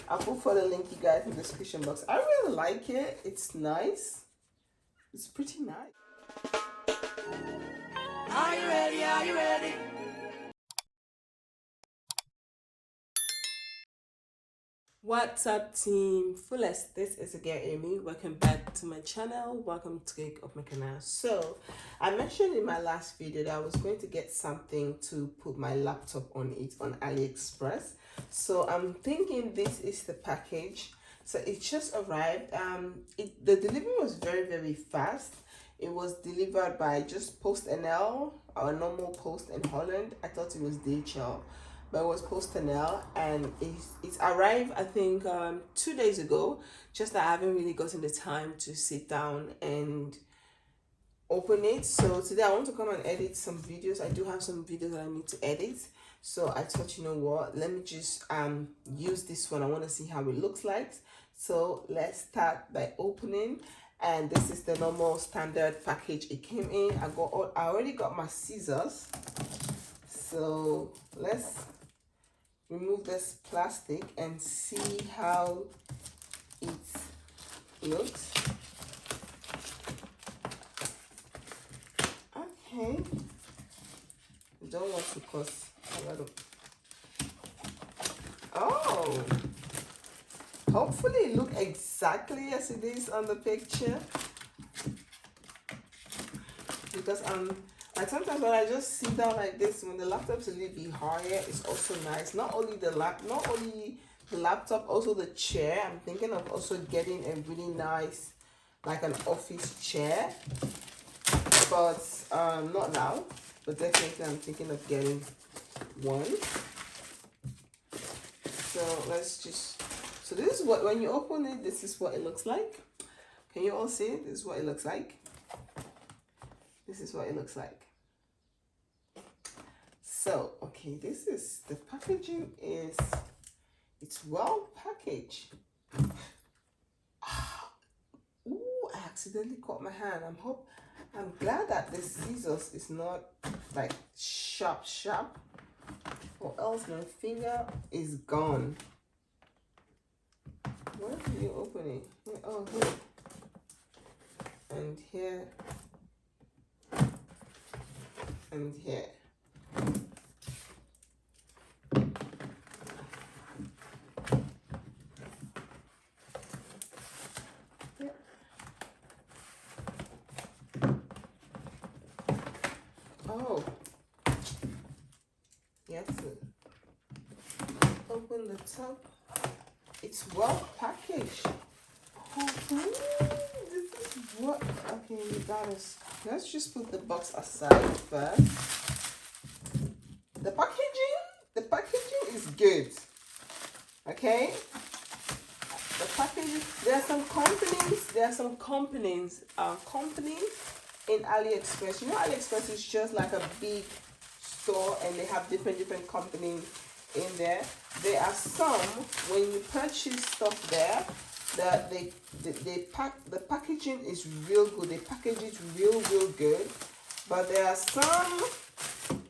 I'll put for the link, you guys, in the description box. I really like it. It's nice. It's pretty nice. Are you ready? Are you ready? What's up, team Fullest? This is again Amy. Welcome back to my channel. Welcome to Cake of my canal. So I mentioned in my last video that I was going to get something to put my laptop on it on AliExpress. So I'm thinking this is the package. So it just arrived. The delivery was very fast. It was delivered by just PostNL, our normal post in Holland. I thought it was DHL, but it was PostNL, and it's arrived, I think, 2 days ago. Just that I haven't really gotten the time to sit down and open it. So today I want to come and edit some videos. I do have some videos that I need to edit. So I thought, you know what, let me just use this one. I want to see how it looks like. So let's start by opening. And this is the normal standard package it came in. I already got my scissors. So let's remove this plastic and see how it looks. Okay. Don't want to cause a lot of... Oh! Hopefully it looks exactly as it is on the picture. Because like sometimes when I just sit down like this, when the laptop's a little bit higher, it's also nice. Not only the laptop, also the chair. I'm thinking of also getting a really nice, like an office chair. But not now. But definitely I'm thinking of getting one. So let's just... So this is what, when you open it, this is what it looks like. Can you all see it? This is what it looks like. This is what it looks like. So, okay, this is, the packaging is, it's well packaged. Ooh, I accidentally caught my hand. I'm glad that the scissors is not like sharp, or else my finger is gone. Where do you open it? Oh, here. And here. And here. Yeah. Oh. You have to open the top. It's well packaged. Oh, this is what... Okay, you got us. Let's just put the box aside first. The packaging is good. Okay. The packaging. There are some companies in AliExpress. You know, AliExpress is just like a big store, and they have different companies in there. There are some, when you purchase stuff there, that the packaging is real good. They package it real good. But there are some,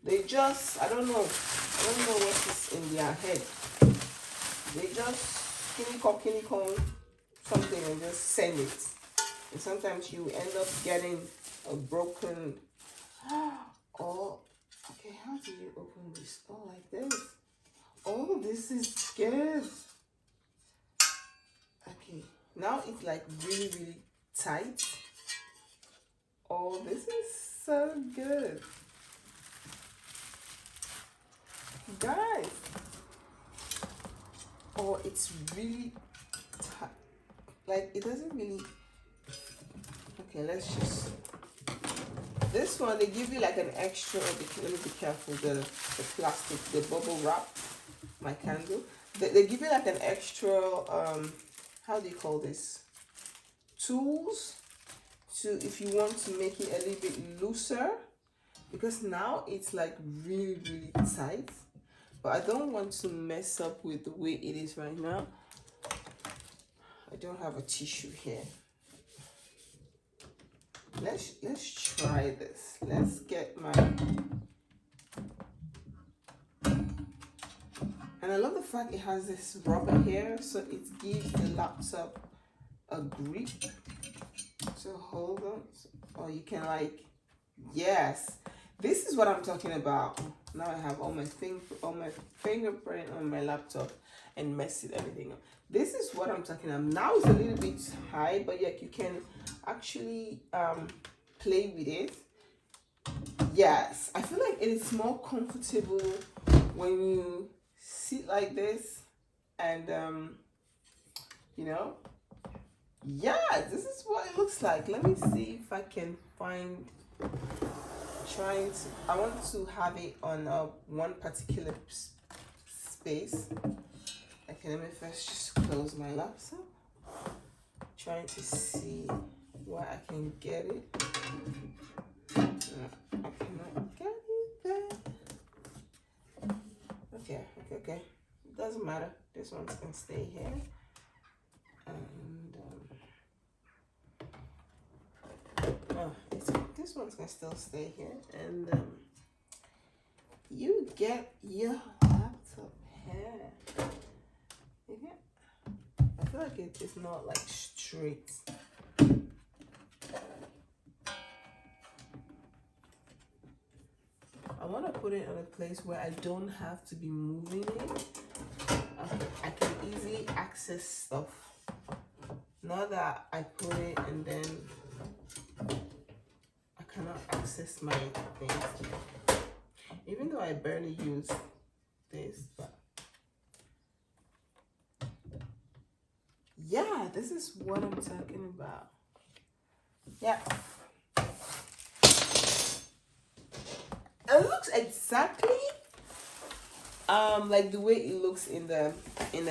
they just, I don't know what is in their head. They just kitty con something and just send it. And sometimes you end up getting a broken... Oh, okay, how do you open this? Oh, like this. Oh, this is good. Okay, now it's like really tight. Oh, this is so good. Guys. Oh, it's really tight. Like, it doesn't really... Okay, let's just... This one, they give you like an extra... Let me be careful. The plastic, the bubble wrap. My candle. They give you like an extra... how do you call this? Tools to, if you want to make it a little bit looser, because now it's like really tight, but I don't want to mess up with the way it is right now. I don't have a tissue here. Let's try this. Let's get my... And I love the fact it has this rubber here, so it gives the laptop a grip. So hold on, or you can like, yes, this is what I'm talking about. Now I have all my fingerprint on my laptop and messed everything up. This is what I'm talking about. Now it's a little bit high, but yeah, you can actually play with it. Yes, I feel like it is more comfortable when you sit like this, and you know, yeah, this is what it looks like. Let me see if I can find, I want to have it on one particular space. Okay, let me first just close my laptop, trying to see where I can get it. I cannot get it there. Okay. It doesn't matter. This one's gonna stay here. And this one's gonna still stay here. And you get your laptop here. Yeah. I feel like it is not like straight. I want to put it in a place where I don't have to be moving it. I can easily access stuff. Not that I put it and then I cannot access my things. Even though I barely use this, but yeah, this is what I'm talking about. Yeah. It looks exactly like the way it looks in the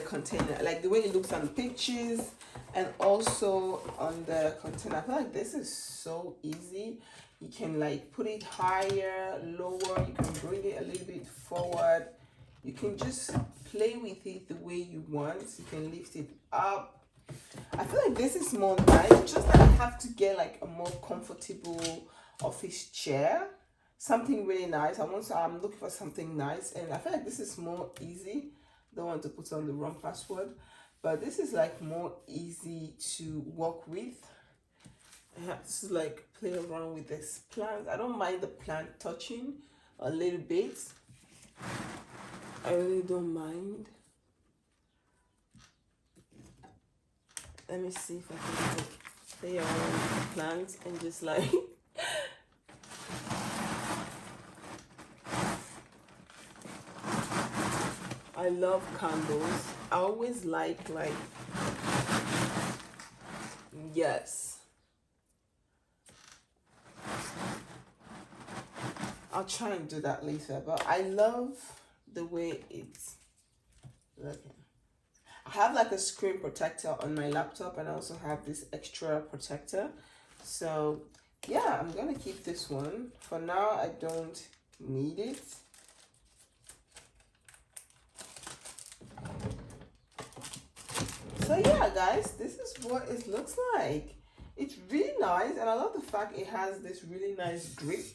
container, like the way it looks on the pictures and also on the container. I feel like this is so easy. You can like put it higher, lower, you can bring it a little bit forward. You can just play with it the way you want. You can lift it up. I feel like this is more nice, just that I have to get like a more comfortable office chair. Something really nice. I'm looking for something nice, and I feel like this is more easy. Don't want to put on the wrong password, but this is like more easy to work with. I have to like play around with this plant. I don't mind the plant touching a little bit. I really don't mind. Let me see if I can like play around with the plants and just like I love candles. I always like, yes. I'll try and do that later, but I love the way it's looking. I have like a screen protector on my laptop, and I also have this extra protector. So yeah, I'm gonna keep this one. For now, I don't need it. So yeah, guys, this is what it looks like. It's really nice, and I love the fact it has this really nice grip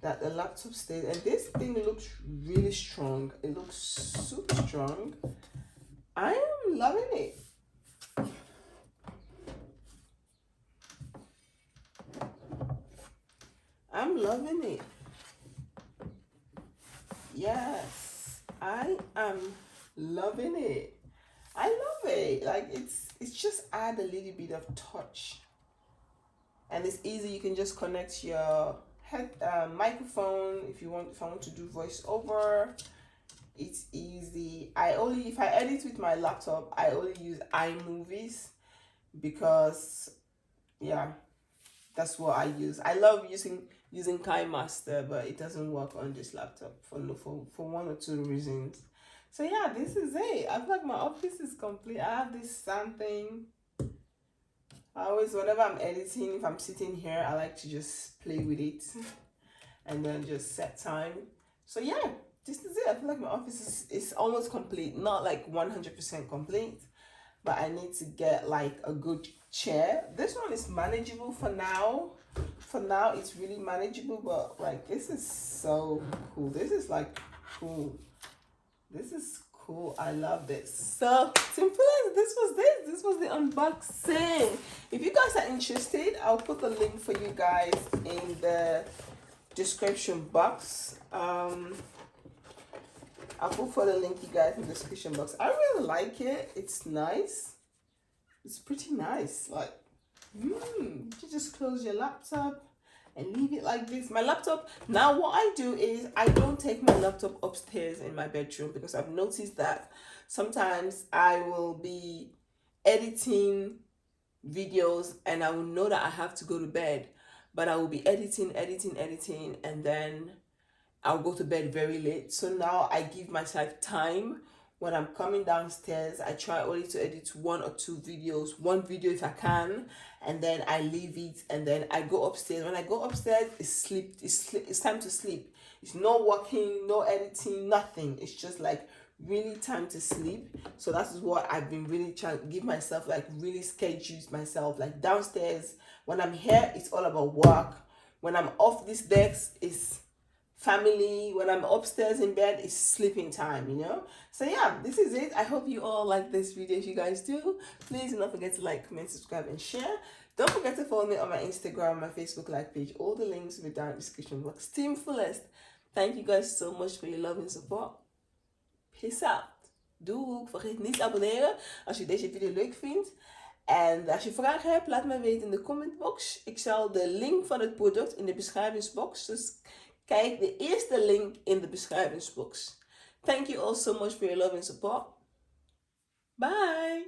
that the laptop stays. And this thing looks really strong. It looks super strong. I am loving it. I'm loving it. Yes, I am loving it. I love it. Like it's just add a little bit of touch, and it's easy. You can just connect your microphone if you want. If I want to do voiceover, it's easy. If I edit with my laptop, I only use iMovies because yeah, that's what I use. I love using KineMaster, but it doesn't work on this laptop for one or two reasons. So yeah, this is it. I feel like my office is complete. I have this sound thing. I always, whenever I'm editing, if I'm sitting here, I like to just play with it and then just set time. So yeah, this is it. I feel like my office is almost complete. Not like 100% complete, but I need to get like a good chair. This one is manageable for now. For now, it's really manageable, but like this is so cool. This is like cool. This is cool. I love this. So simple as this was the unboxing. If you guys are interested, I'll put the link for you guys in the description box. I'll put for the link you guys in the description box. I really like it. It's nice. It's pretty nice. Like, you just close your laptop and leave it like this. My laptop, now what I do is I don't take my laptop upstairs in my bedroom, because I've noticed that sometimes I will be editing videos and I will know that I have to go to bed, but I will be editing, and then I'll go to bed very late. So now I give myself time. When I'm coming downstairs, I try only to edit 1 or 2 videos, 1 video if I can, and then I leave it, and then I go upstairs. When I go upstairs, it's time to sleep. It's no working, no editing, nothing. It's just like really time to sleep. So that is what I've been really trying to give myself, like really schedule myself. Like downstairs, when I'm here, it's all about work. When I'm off this desk, it's family. When I'm upstairs in bed, it's sleeping time, you know. So yeah, this is it. I hope you all like this video. If you guys do, please do not forget to like, comment, subscribe, and share. Don't forget to follow me on my Instagram, my Facebook like page. All the links will be down in the description box. Team Fullest, thank you guys so much for your love and support. Peace out. Doei. Vergeet niet te abonneren als je deze video leuk vindt. En als je vragen hebt, laat me weten in de commentbox. Ik zal de link van het product in de beschrijvingsbox. Dus kijk de eerste link in de beschrijvingsbox. Thank you all so much for your love and support. Bye.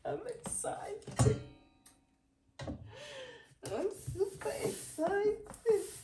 I'm excited. I'm super excited.